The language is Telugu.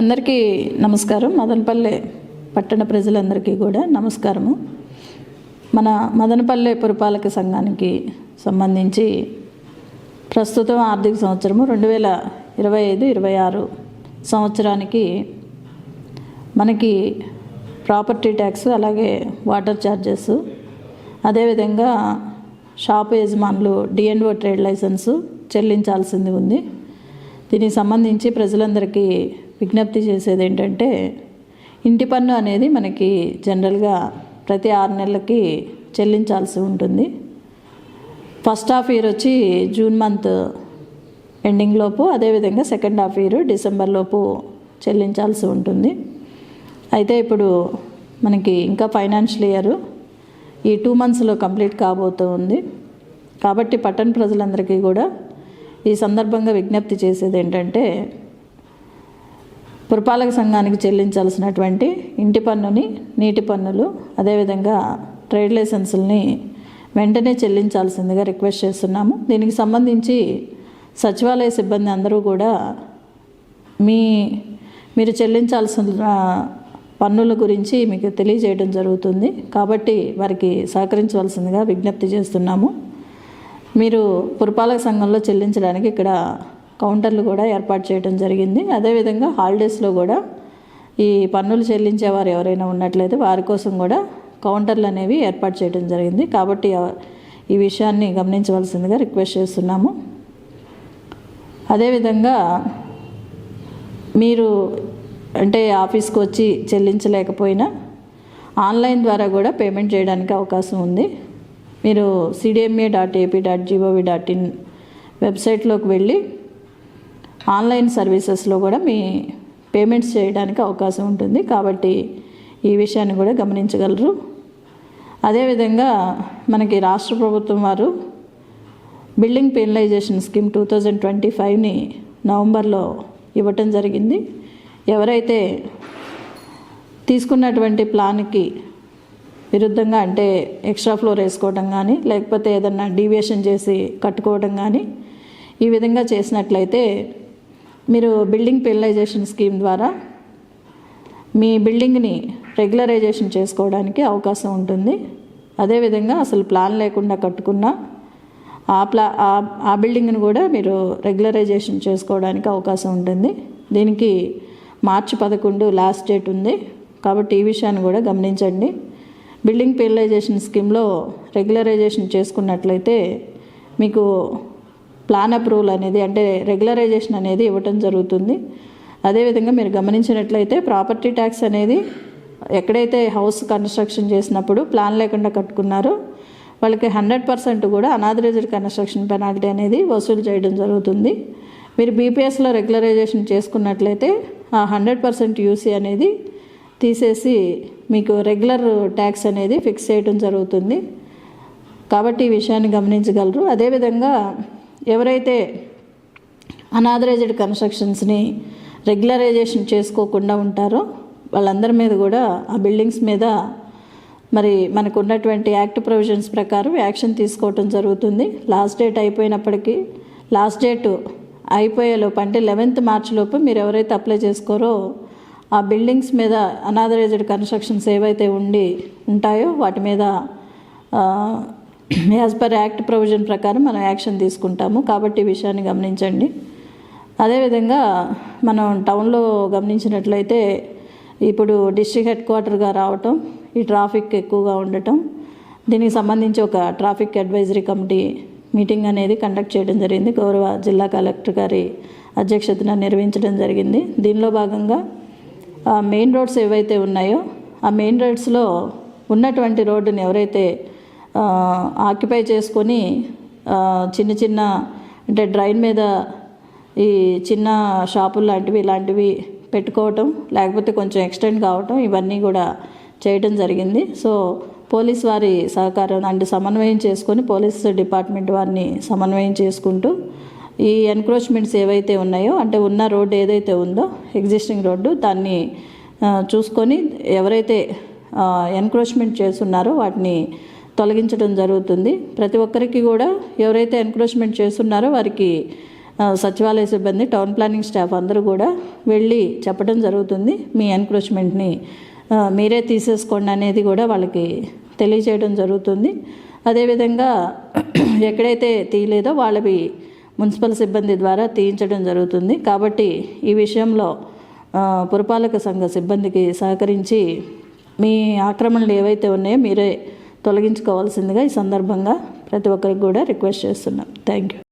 అందరికీ నమస్కారం. మదనపల్లె పట్టణ ప్రజలందరికీ కూడా నమస్కారము. మన మదనపల్లె పురపాలక సంఘానికి సంబంధించి ప్రస్తుతం ఆర్థిక సంవత్సరము 2025-26 సంవత్సరానికి మనకి ప్రాపర్టీ ట్యాక్స్, అలాగే వాటర్ ఛార్జెస్, అదేవిధంగా షాపు యజమానులు డిఎన్ఓ ట్రేడ్ లైసెన్సు చెల్లించాల్సింది ఉంది. దీనికి సంబంధించి ప్రజలందరికీ విజ్ఞప్తి చేసేది ఏంటంటే, ఇంటి పన్ను అనేది మనకి జనరల్గా ప్రతి 6 నెలలకి చెల్లించాల్సి ఉంటుంది. ఫస్ట్ హాఫ్ ఇయర్ వచ్చి జూన్ మంత్ ఎండింగ్ లోపు, అదేవిధంగా సెకండ్ హాఫ్ ఇయర్ డిసెంబర్ లోపు చెల్లించాల్సి ఉంటుంది. అయితే ఇప్పుడు మనకి ఇంకా ఫైనాన్షియల్ ఇయర్ ఈ 2 మంత్స్లో కంప్లీట్ కాబోతుంది. కాబట్టి పట్టణ ప్రజలందరికీ కూడా ఈ సందర్భంగా విజ్ఞప్తి చేసేది ఏంటంటే, పురపాలక సంఘానికి చెల్లించాల్సినటువంటి ఇంటి పన్నుని, నీటి పన్నులు, అదేవిధంగా ట్రేడ్ లైసెన్సుల్ని వెంటనే చెల్లించాల్సిందిగా రిక్వెస్ట్ చేస్తున్నాము. దీనికి సంబంధించి సచివాలయ సిబ్బంది అందరూ కూడా మీరు చెల్లించాల్సిన పన్నుల గురించి మీకు తెలియజేయడం జరుగుతుంది. కాబట్టి వారికి సహకరించవలసిందిగా విజ్ఞప్తి చేస్తున్నాము. మీరు పురపాలక సంఘంలో చెల్లించడానికి ఇక్కడ కౌంటర్లు కూడా ఏర్పాటు చేయడం జరిగింది. అదేవిధంగా హాలిడేస్లో కూడా ఈ పన్నులు చెల్లించేవారు ఎవరైనా ఉన్నట్లయితే వారి కోసం కూడా కౌంటర్లు అనేవి ఏర్పాటు చేయడం జరిగింది. కాబట్టి ఈ విషయాన్ని గమనించవలసిందిగా రిక్వెస్ట్ చేస్తున్నాము. అదేవిధంగా మీరు అంటే ఆఫీస్కి వచ్చి చెల్లించలేకపోయినా ఆన్లైన్ ద్వారా కూడా పేమెంట్ చేయడానికి అవకాశం ఉంది. మీరు cdma.ap.gov.in వెబ్సైట్లోకి వెళ్ళి ఆన్లైన్ సర్వీసెస్లో కూడా మీ పేమెంట్స్ చేయడానికి అవకాశం ఉంటుంది. కాబట్టి ఈ విషయాన్ని కూడా గమనించగలరు. అదేవిధంగా మనకి రాష్ట్ర ప్రభుత్వం వారు బిల్డింగ్ పెనలైజేషన్ స్కీమ్ 2025ని నవంబర్లో ఇవ్వటం జరిగింది. ఎవరైతే తీసుకున్నటువంటి ప్లాన్కి విరుద్ధంగా, అంటే ఎక్స్ట్రా ఫ్లోర్ వేసుకోవడం కానీ, లేకపోతే ఏదన్నా డీవియేషన్ చేసి కట్టుకోవడం కానీ, ఈ విధంగా చేసినట్లయితే మీరు బిల్డింగ్ పెనలైజేషన్ స్కీమ్ ద్వారా మీ బిల్డింగ్ని రెగ్యులరైజేషన్ చేసుకోవడానికి అవకాశం ఉంటుంది. అదేవిధంగా అసలు ప్లాన్ లేకుండా కట్టుకున్న ఆ బిల్డింగ్ని కూడా మీరు రెగ్యులరైజేషన్ చేసుకోవడానికి అవకాశం ఉంటుంది. దీనికి మార్చి 11 లాస్ట్ డేట్ ఉంది. కాబట్టి ఈ విషయాన్ని కూడా గమనించండి. బిల్డింగ్ పెనలైజేషన్ స్కీమ్లో రెగ్యులరైజేషన్ చేసుకున్నట్లయితే మీకు ప్లాన్ అప్రూవల్ అనేది, అంటే రెగ్యులరైజేషన్ అనేది ఇవ్వటం జరుగుతుంది. అదేవిధంగా మీరు గమనించినట్లయితే ప్రాపర్టీ ట్యాక్స్ అనేది ఎక్కడైతే హౌస్ కన్స్ట్రక్షన్ చేసినప్పుడు ప్లాన్ లేకుండా కట్టుకున్నారో వాళ్ళకి 100% కూడా అనాథరైజ్డ్ కన్స్ట్రక్షన్ పెనాల్టీ అనేది వసూలు చేయడం జరుగుతుంది. మీరు బీపీఎస్లో రెగ్యులరైజేషన్ చేసుకున్నట్లయితే ఆ 100% యూసీ అనేది తీసేసి మీకు రెగ్యులర్ ట్యాక్స్ అనేది ఫిక్స్ చేయడం జరుగుతుంది. కాబట్టి ఈ విషయాన్ని గమనించగలరు. అదేవిధంగా ఎవరైతే అనాథరైజ్డ్ కన్స్ట్రక్షన్స్ని రెగ్యులరైజేషన్ చేసుకోకుండా ఉంటారో వాళ్ళందరి మీద కూడా ఆ బిల్డింగ్స్ మీద మరి మనకు ఉన్నటువంటి యాక్ట్ ప్రొవిజన్స్ ప్రకారం యాక్షన్ తీసుకోవటం జరుగుతుంది. లాస్ట్ డేట్ అయిపోయినప్పటికీ, లాస్ట్ డేట్ అయిపోయేలోపు అంటే 11th మార్చి లోపు మీరు ఎవరైతే అప్లై చేసుకోరో ఆ బిల్డింగ్స్ మీద అనాథరైజ్డ్ కన్స్ట్రక్షన్స్ ఏవైతే ఉంటాయో వాటి మీద యాజ్ పర్ యాక్ట్ ప్రొవిజన్ ప్రకారం మనం యాక్షన్ తీసుకుంటాము. కాబట్టి ఈ విషయాన్ని గమనించండి. అదేవిధంగా మనం టౌన్లో గమనించినట్లయితే ఇప్పుడు డిస్ట్రిక్ట్ హెడ్ క్వార్టర్గా రావటం, ఈ ట్రాఫిక్ ఎక్కువగా ఉండటం, దీనికి సంబంధించి ఒక ట్రాఫిక్ అడ్వైజరీ కమిటీ మీటింగ్ అనేది కండక్ట్ చేయడం జరిగింది. గౌరవ జిల్లా కలెక్టర్ గారి అధ్యక్షతన నిర్వహించడం జరిగింది. దీనిలో భాగంగా మెయిన్ రోడ్స్ ఏవైతే ఉన్నాయో ఆ మెయిన్ రోడ్స్లో ఉన్నటువంటి రోడ్డుని ఎవరైతే ఆక్యుపై చేసుకొని చిన్న చిన్న అంటే డ్రైన్ మీద ఈ చిన్న షాపులు లాంటివి ఇలాంటివి పెట్టుకోవటం, లేకపోతే కొంచెం ఎక్స్టెండ్ కావటం, ఇవన్నీ కూడా చేయడం జరిగింది. సో పోలీస్ వారి సహకారం అంటే సమన్వయం చేసుకొని, పోలీస్ డిపార్ట్మెంట్ వారిని సమన్వయం చేసుకుంటూ ఈ ఎన్క్రోచ్మెంట్స్ ఏవైతే ఉన్నాయో, అంటే ఉన్న రోడ్డు ఏదైతే ఉందో ఎగ్జిస్టింగ్ రోడ్డు, దాన్ని చూసుకొని ఎవరైతే ఎన్క్రోచ్మెంట్ చేస్తున్నారో వాటిని తొలగించడం జరుగుతుంది. ప్రతి ఒక్కరికి కూడా ఎవరైతే ఎన్క్రోచ్మెంట్ చేస్తున్నారో వారికి సచివాలయ సిబ్బంది, టౌన్ ప్లానింగ్ స్టాఫ్ అందరూ కూడా వెళ్ళి చెప్పడం జరుగుతుంది. మీ ఎన్క్రోచ్మెంట్ని మీరే తీసేసుకోండి అనేది కూడా వాళ్ళకి తెలియజేయడం జరుగుతుంది. అదేవిధంగా ఎక్కడైతే తీయలేదో వాళ్ళవి మున్సిపల్ సిబ్బంది ద్వారా తీయించడం జరుగుతుంది. కాబట్టి ఈ విషయంలో పురపాలక సంఘ సిబ్బందికి సహకరించి మీ ఆక్రమణలు ఏవైతే ఉన్నాయో మీరే తొలగించుకోవాల్సిందిగా ఈ సందర్భంగా ప్రతి ఒక్కరికి కూడా రిక్వెస్ట్ చేస్తున్నాం. Thank you.